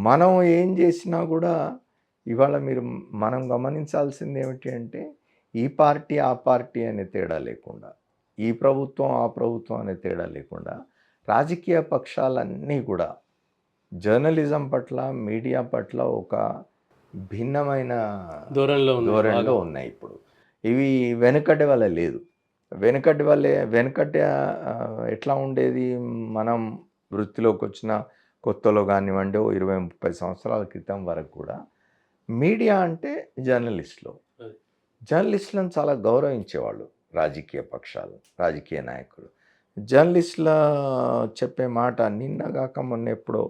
మనం ఏం చేసినా కూడా ఇవాళ మనం గమనించాల్సింది ఏమిటి అంటే, ఈ పార్టీ, ఆ పార్టీ అనే తేడా లేకుండా, ఈ ప్రభుత్వం, ఆ ప్రభుత్వం అనే తేడా లేకుండా, రాజకీయ పక్షాలన్నీ కూడా జర్నలిజం పట్ల, మీడియా పట్ల ఒక భిన్నమైన ధోరణిలో ఉన్నాయి ఇప్పుడు. ఇవి వెనుకటి వల్ల లేదు. వెనుకటి ఎట్లా ఉండేది, మనం వృత్తిలోకొచ్చిన కొత్తలో కానివ్వండి, ఓ 20, 30 సంవత్సరాల క్రితం వరకు కూడా మీడియా అంటే జర్నలిస్టులు. జర్నలిస్టులను చాలా గౌరవించేవాళ్ళు రాజకీయ పక్షాలు, రాజకీయ నాయకులు. జర్నలిస్టుల చెప్పే మాట నిన్నగాక మొన్న ఎప్పుడో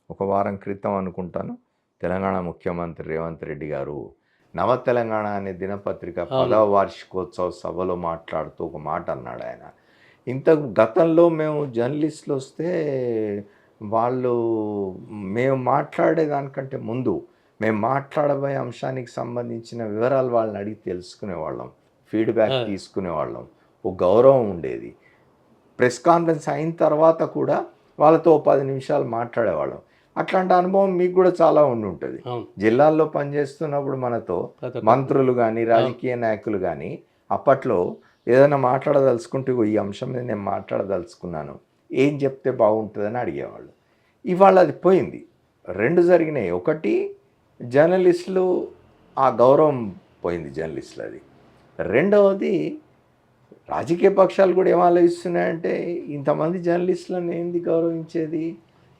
ఒక వారం క్రితం అనుకుంటాను, తెలంగాణ ముఖ్యమంత్రి రేవంత్ రెడ్డి గారు నవ తెలంగాణ అనే దినపత్రిక 10వ వార్షికోత్సవ సభలో మాట్లాడుతూ ఒక మాట అన్నాడు ఆయన. గతంలో మేము జర్నలిస్టులు వస్తే వాళ్ళు మేము మాట్లాడేదానికంటే ముందు మేము మాట్లాడబోయే అంశానికి సంబంధించిన వివరాలు వాళ్ళని అడిగి తెలుసుకునేవాళ్ళం, ఫీడ్బ్యాక్ తీసుకునేవాళ్ళం, ఒక గౌరవం ఉండేది. ప్రెస్ కాన్ఫరెన్స్ అయిన తర్వాత కూడా వాళ్ళతో 10 నిమిషాలు మాట్లాడేవాళ్ళం. అట్లాంటి అనుభవం మీకు కూడా చాలా ఉండి ఉంటుంది. జిల్లాల్లో పనిచేస్తున్నప్పుడు మనతో మంత్రులు కానీ, రాజకీయ నాయకులు కానీ అప్పట్లో ఏదైనా మాట్లాడదలుచుకుంటే, ఈ అంశం మీద నేను మాట్లాడదలుచుకున్నాను, ఏం చెప్తే బాగుంటుందని అడిగేవాళ్ళు. ఇవాళ అది పోయింది. 2 జరిగినాయి. ఒకటి, జర్నలిస్టులు ఆ గౌరవం పోయింది జర్నలిస్టులది. రెండవది, రాజకీయ పక్షాలు కూడా ఏం ఆలోచిస్తున్నాయంటే, ఇంతమంది జర్నలిస్టులను ఏంది గౌరవించేది,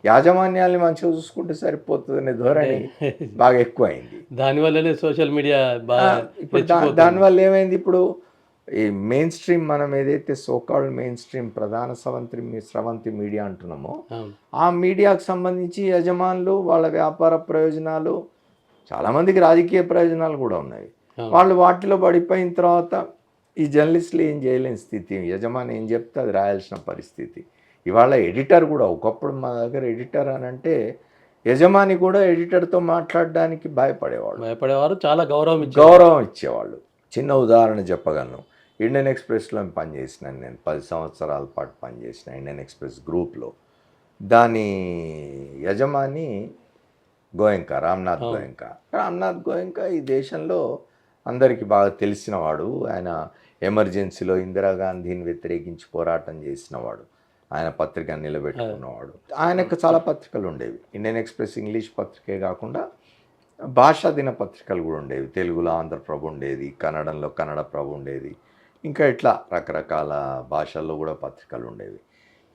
యాజమాన్యాన్ని మంచిగా చూసుకుంటే సరిపోతుంది అనే ధోరణి బాగా ఎక్కువైంది. దానివల్లనే సోషల్ మీడియా ఇప్పుడు దానివల్ల ఏమైంది, ఇప్పుడు ఈ మెయిన్ స్ట్రీమ్, మనం ఏదైతే సోకాల్డ్ మెయిన్ స్ట్రీమ్ ప్రధాన స్రవంతి మీడియా అంటున్నామో, ఆ మీడియాకు సంబంధించి యజమానులు వాళ్ళ వ్యాపార ప్రయోజనాలు, చాలామందికి రాజకీయ ప్రయోజనాలు కూడా ఉన్నాయి. వాళ్ళు వాటిలో పడిపోయిన తర్వాత ఈ జర్నలిస్టులు ఏం చేయలేని స్థితి, యజమాని ఏం చెప్తే అది రాయాల్సిన పరిస్థితి. ఇవాళ ఎడిటర్ కూడా, ఒకప్పుడు మా దగ్గర ఎడిటర్ అని అంటే యజమాని కూడా ఎడిటర్తో మాట్లాడడానికి భయపడేవారు, చాలా గౌరవం ఇచ్చేవాళ్ళు. చిన్న ఉదాహరణ చెప్పగలను. ఇండియన్ ఎక్స్ప్రెస్లో పనిచేసినాను నేను, 10 సంవత్సరాల పాటు పనిచేసిన ఇండియన్ ఎక్స్ప్రెస్ గ్రూప్లో. దాని యజమాని గోయంకా, రామ్నాథ్ గోయంకా ఈ దేశంలో అందరికీ బాగా తెలిసినవాడు. ఆయన ఎమర్జెన్సీలో ఇందిరాగాంధీని వ్యతిరేకించి పోరాటం చేసినవాడు. ఆయన పత్రిక నిలబెట్టుకున్నవాడు. ఆయనకు చాలా పత్రికలు ఉండేవి. ఇండియన్ ఎక్స్ప్రెస్ ఇంగ్లీష్ పత్రికే కాకుండా భాషా దినపత్రికలు కూడా ఉండేవి. తెలుగులో ఆంధ్రప్రభ ఉండేది, కన్నడంలో కన్నడ ప్రభ ఉండేది, ఇంకా ఇట్లా రకరకాల భాషల్లో కూడా పత్రికలు ఉండేవి.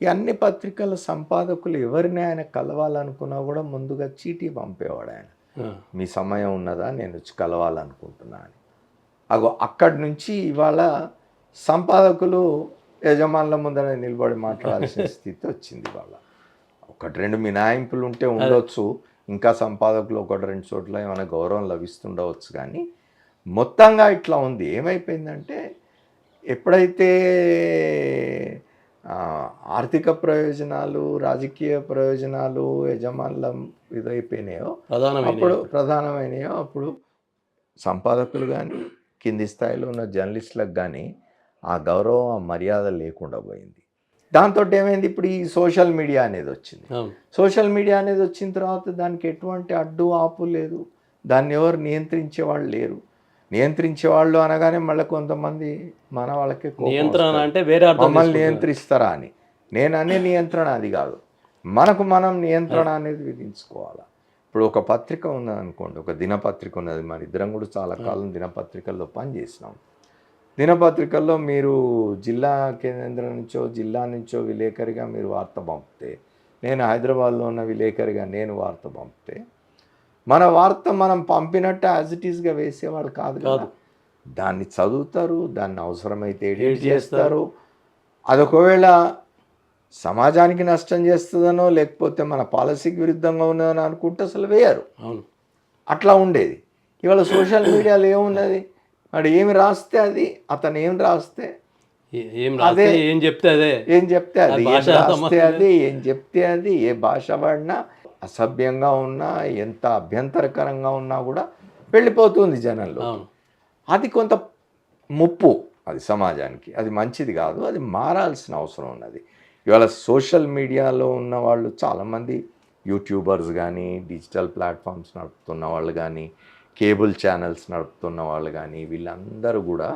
ఈ అన్ని పత్రికల సంపాదకులు ఎవరిని ఆయన కలవాలనుకున్నా కూడా ముందుగా చీటీ పంపేవాడు ఆయన. మీ సమయం ఉన్నదా, నేను వచ్చి కలవాలనుకుంటున్నా అని. అక్కడి నుంచి ఇవాళ సంపాదకులు యజమానుల ముందర నిలబడి మాట్లాడాల్సిన స్థితి వచ్చింది. ఇవాళ 1-2 మినహాయింపులు ఉంటే ఉండొచ్చు, ఇంకా సంపాదకులు 1-2 చోట్ల ఏమైనా గౌరవం లభిస్తుండవచ్చు, కానీ మొత్తంగా ఇట్లా ఉంది. ఏమైపోయిందంటే, ఎప్పుడైతే ఆర్థిక ప్రయోజనాలు, రాజకీయ ప్రయోజనాలు యజమానుల ఇదైపోయినాయో, ప్రధానమైనయో, అప్పుడు సంపాదకులు కానీ, కింది స్థాయిలో ఉన్న జర్నలిస్టులకు కానీ ఆ గౌరవం, ఆ మర్యాద లేకుండా పోయింది. దాంతో ఏమైంది, ఇప్పుడు ఈ సోషల్ మీడియా అనేది వచ్చింది. సోషల్ మీడియా అనేది వచ్చిన తర్వాత దానికి ఎటువంటి అడ్డు ఆపు లేదు, దాన్ని ఎవరు నియంత్రించేవాళ్ళు లేరు. నియంత్రించేవాళ్ళు అనగానే మళ్ళీ కొంతమంది మన వాళ్ళకి నియంత్రణ అంటే వేరే మమ్మల్ని నియంత్రిస్తారా అని. నేను అనే నియంత్రణ అది కాదు, మనం నియంత్రణ అనేది విధించుకోవాలి. ఇప్పుడు ఒక పత్రిక ఉన్నదనుకోండి, ఒక దినపత్రిక ఉన్నది, మన ఇద్దరం కూడా చాలా కాలం దినపత్రికల్లో పనిచేసినాం. దినపత్రికల్లో మీరు జిల్లా కేంద్రం నుంచో, జిల్లా నుంచో విలేకరిగా మీరు వార్త పంపితే, నేను హైదరాబాద్లో ఉన్న విలేకరిగా నేను వార్త పంపితే, మన వార్త మనం పంపినట్టు యాజ్ ఇట్ ఈస్గా వేసేవాడు కాదు కదా. దాన్ని చదువుతారు, దాన్ని అవసరమైతే ఎడిట్ చేస్తారు. అదొకవేళ సమాజానికి నష్టం చేస్తుందనో, లేకపోతే మన పాలసీకి విరుద్ధంగా ఉన్నదని అనుకుంటే అసలు వేయరు. అట్లా ఉండేది. ఇవాళ సోషల్ మీడియాలో ఏమున్నది, వాడు ఏమి రాస్తే అది, అతను ఏం రాస్తే అదే, ఏం చెప్తే అది, ఏం చెప్తే అది, ఏం చెప్తే అది, ఏ భాష వాడినా, అసభ్యంగా ఉన్నా, ఎంత అభ్యంతరకరంగా ఉన్నా కూడా వెళ్ళిపోతుంది జనంలో. అది కొంత ముప్పు, అది సమాజానికి, అది మంచిది కాదు, అది మారాల్సిన అవసరం ఉన్నది. ఇవాళ సోషల్ మీడియాలో ఉన్న వాళ్ళు చాలామంది యూట్యూబర్స్ కానీ, డిజిటల్ ప్లాట్ఫామ్స్ నడుపుతున్న వాళ్ళు కానీ, కేబుల్ ఛానల్స్ నడుపుతున్న వాళ్ళు కానీ, వీళ్ళందరూ కూడా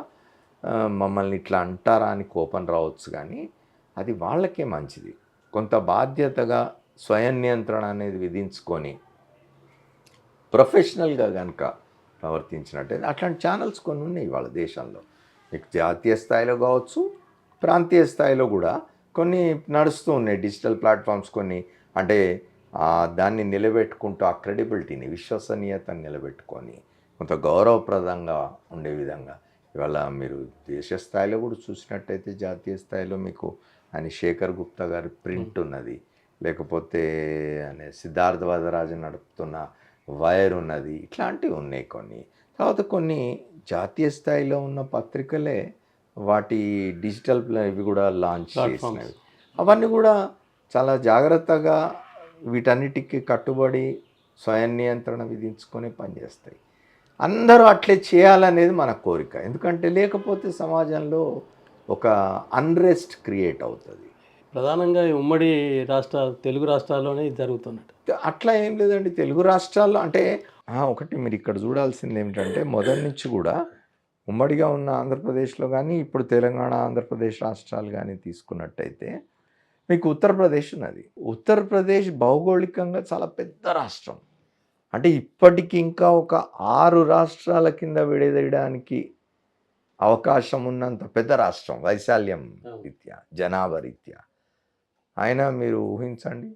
మమ్మల్ని ఇట్లా అంటారా అని కోపం రావచ్చు, కానీ అది వాళ్ళకే మంచిది. కొంత బాధ్యతగా స్వయం నియంత్రణ అనేది విధించుకొని ప్రొఫెషనల్గా కనుక ప్రవర్తించినట్టయితే అట్లాంటి ఛానల్స్ కొన్ని ఉన్నాయి వాళ్ళ దేశంలో. మీకు జాతీయ స్థాయిలో కావచ్చు, ప్రాంతీయ స్థాయిలో కూడా కొన్ని నడుస్తూ ఉన్నాయి డిజిటల్ ప్లాట్ఫామ్స్ కొన్ని. అంటే దాన్ని నిలబెట్టుకుంటూ ఆ క్రెడిబిలిటీని, విశ్వసనీయతను నిలబెట్టుకొని కొంత గౌరవప్రదంగా ఉండే విధంగా. ఇవాళ మీరు దేశ స్థాయిలో కూడా చూసినట్టయితే జాతీయ స్థాయిలో మీకు అని శేఖర్ గుప్తా గారి ప్రింట్ ఉన్నది, లేకపోతే అనే సిద్ధార్థ వదరాజు నడుపుతున్న వైర్ ఉన్నది, ఇట్లాంటివి ఉన్నాయి కొన్ని. తర్వాత కొన్ని జాతీయ స్థాయిలో ఉన్న పత్రికలే వాటి డిజిటల్ ఇవి కూడా లాంచ్ చేసినవి. అవన్నీ కూడా చాలా జాగ్రత్తగా వీటన్నిటికీ కట్టుబడి స్వయం నియంత్రణ విధించుకొని పనిచేస్తాయి. అందరూ అట్లే చేయాలనేది మన కోరిక. ఎందుకంటే లేకపోతే సమాజంలో ఒక అన్రెస్ట్ క్రియేట్ అవుతుంది. ప్రధానంగా ఈ ఉమ్మడి తెలుగు రాష్ట్రాల్లోనే ఇది జరుగుతున్నట్టు. అట్లా ఏం లేదండి. తెలుగు రాష్ట్రాల్లో అంటే ఒకటి మీరు ఇక్కడ చూడాల్సింది ఏమిటంటే, మొదటి నుంచి కూడా ఉమ్మడిగా ఉన్న ఆంధ్రప్రదేశ్లో కానీ, ఇప్పుడు తెలంగాణ, ఆంధ్రప్రదేశ్ రాష్ట్రాలు కానీ తీసుకున్నట్టయితే మీకు ఉత్తరప్రదేశ్ ఉన్నది. ఉత్తరప్రదేశ్ భౌగోళికంగా చాలా పెద్ద రాష్ట్రం. అంటే ఇప్పటికి ఇంకా ఒక 6 రాష్ట్రాల కింద విడదీయడానికి అవకాశం ఉన్నంత పెద్ద రాష్ట్రం వైశాల్యం రీత్యా, జనాభా రీత్యా. అయినా మీరు ఊహించండి,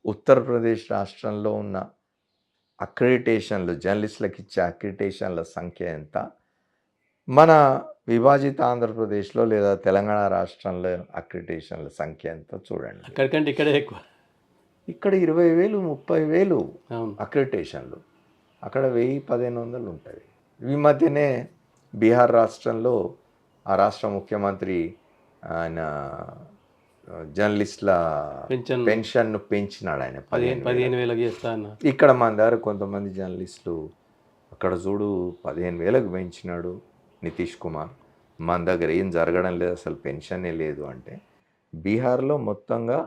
ఉత్తరప్రదేశ్ రాష్ట్రంలో ఉన్న అక్రిడిటేషన్లు, జర్నలిస్టులకు ఇచ్చే అక్రిడిటేషన్ల సంఖ్య ఎంత, మన విభాజిత ఆంధ్రప్రదేశ్లో లేదా తెలంగాణ రాష్ట్రంలో అక్రిడిటేషన్ల సంఖ్య ఎంత చూడండి. అక్కడికంటే ఇక్కడే ఎక్కువ. ఇక్కడ 20,000 30,000 అవును. అక్రిడిటేషన్లు, అక్కడ 1000-1500 ఉంటుంది. ఈ మధ్యనే బీహార్ రాష్ట్రంలో ఆ రాష్ట్ర ముఖ్యమంత్రి ఆయన జర్నలిస్టుల పెన్షన్ను పెంచినాడు. ఆయన 15,000 చేస్తా అన్న. ఇక్కడ మన దగ్గర కొంతమంది జర్నలిస్టులు అక్కడ చూడు 15,000కు పెంచినాడు నితీష్ కుమార్, మన దగ్గర ఏం జరగడం లేదు, అసలు పెన్షనే లేదు అంటే. బీహార్లో మొత్తంగా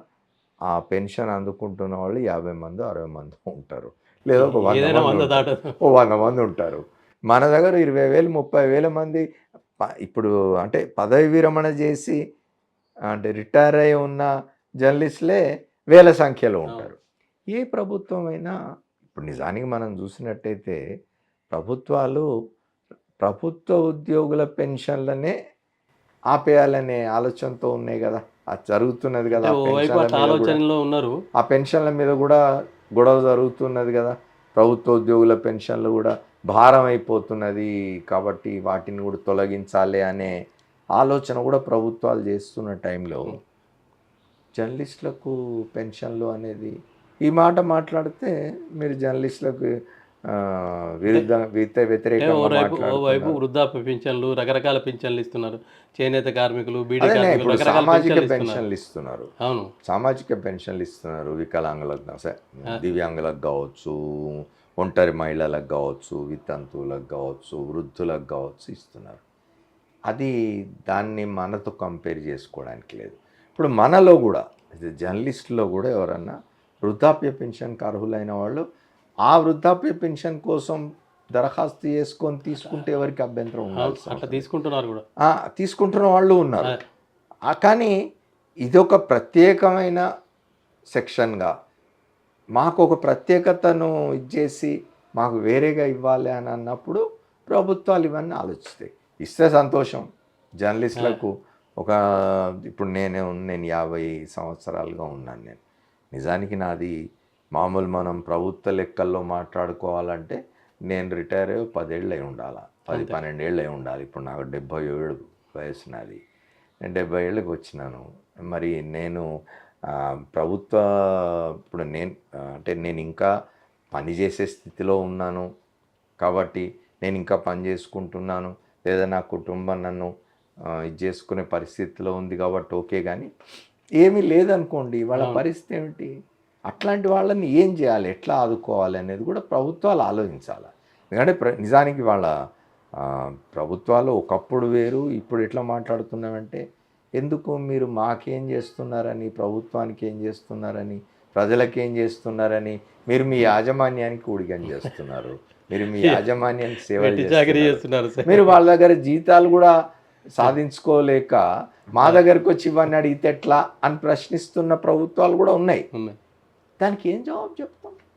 ఆ పెన్షన్ అందుకుంటున్న వాళ్ళు 50 మంది 60 మంది ఉంటారు, లేదా ఒక 100 మంది ఉంటారు. మన దగ్గర 20,000 30,000 మంది ఇప్పుడు అంటే పదవి విరమణ చేసి అంటే రిటైర్ అయి ఉన్న జర్నలిస్టులే వేల సంఖ్యలో ఉంటారు. ఏ ప్రభుత్వం అయినా ఇప్పుడు నిజానికి మనం చూసినట్టయితే ప్రభుత్వాలు ప్రభుత్వ ఉద్యోగుల పెన్షన్లనే ఆపేయాలనే ఆలోచనతో ఉన్నాయి కదా, అది జరుగుతున్నది కదా. ఆ పెన్షన్ల మీద కూడా గొడవ జరుగుతున్నది కదా. ప్రభుత్వ ఉద్యోగుల పెన్షన్లు కూడా భారం అయిపోతున్నది కాబట్టి వాటిని కూడా తొలగించాలి అనే ఆలోచన కూడా ప్రభుత్వాలు చేస్తున్న టైంలో జర్నలిస్టులకు పెన్షన్లు అనేది, ఈ మాట మాట్లాడితే మీరు జర్నలిస్టులకు వైపు వృద్ధాప్య పింఛన్లు, రకరకాల పింఛన్లు ఇస్తున్నారు. చేనేత కార్మికులు, బీడీ కార్మికులు సామాజిక పెన్షన్లు ఇస్తున్నారు. అవును, సామాజిక పెన్షన్లు ఇస్తున్నారు. వికలాంగులకు, దివ్యాంగులకు కావచ్చు, ఒంటరి మహిళలకు కావచ్చు, వితంతువులకు కావచ్చు, వృద్ధులకు కావచ్చు ఇస్తున్నారు. అది దాన్ని మనతో కంపేర్ చేసుకోవడానికి లేదు. ఇప్పుడు మనలో కూడా జర్నలిస్టులో కూడా ఎవరన్నా వృద్ధాప్య పెన్షన్కి అర్హులైన వాళ్ళు ఆ వృద్ధాప్య పెన్షన్ కోసం దరఖాస్తు చేసుకొని తీసుకుంటే ఎవరికి అభ్యంతరం ఉండాలి, అట్లా తీసుకుంటున్నారు కూడా, తీసుకుంటున్న వాళ్ళు ఉన్నారు. కానీ ఇది ఒక ప్రత్యేకమైన సెక్షన్గా మాకు ఒక ప్రత్యేకతను ఇచ్చేసి మాకు వేరేగా ఇవ్వాలి అని అన్నప్పుడు ప్రభుత్వాలు ఇవన్నీ ఆలోచిస్తాయి. ఇస్తే సంతోషం జర్నలిస్టులకు. ఒక ఇప్పుడు నేను 50 సంవత్సరాలుగా ఉన్నాను. నేను నిజానికి నాది మామూలు మనం ప్రభుత్వ లెక్కల్లో మాట్లాడుకోవాలంటే నేను రిటైర్ అయ్యి 10 ఏళ్ళు అయి ఉండాలి, 10-12 ఏళ్ళు అయి ఉండాలి. ఇప్పుడు నాకు 77 వయసు నాది. నేను 70 ఏళ్ళకి వచ్చినాను. మరి నేను ప్రభుత్వ ఇప్పుడు నేను ఇంకా పనిచేసే స్థితిలో ఉన్నాను కాబట్టి నేను ఇంకా పని చేసుకుంటున్నాను, లేదా నా కుటుంబం నన్ను ఇది చేసుకునే పరిస్థితిలో ఉంది కాబట్టి ఓకే. కానీ ఏమీ లేదనుకోండి, వాళ్ళ పరిస్థితి ఏమిటి? అట్లాంటి వాళ్ళని ఏం చేయాలి, ఎట్లా ఆదుకోవాలి అనేది కూడా ప్రభుత్వాలు ఆలోచించాలి. ఎందుకంటే నిజానికి వాళ్ళ ప్రభుత్వాలు ఒకప్పుడు వేరు, ఇప్పుడు ఎట్లా మాట్లాడుతున్నామంటే ఎందుకు మీరు మాకేం చేస్తున్నారని, ప్రభుత్వానికి ఏం చేస్తున్నారని ప్రజలకు ఏం చేస్తున్నారని మీరు మీ యాజమాన్యానికి ఊడిగం చేస్తున్నారు, మీరు మీ యాజమాన్యానికి సేవ వెట్టి చాకరీ చేస్తున్నారు. చేస్తున్నారు సార్. మీరు వాళ్ళ దగ్గర జీతాలు కూడా సాధించుకోలేక మా దగ్గరకు వచ్చి ఇవన్నీ అడిగితే ఎట్లా అని ప్రశ్నిస్తున్న ప్రభుత్వాలు కూడా ఉన్నాయి. ఉన్నాయి. దానికి ఏం జవాబు చెప్తాం?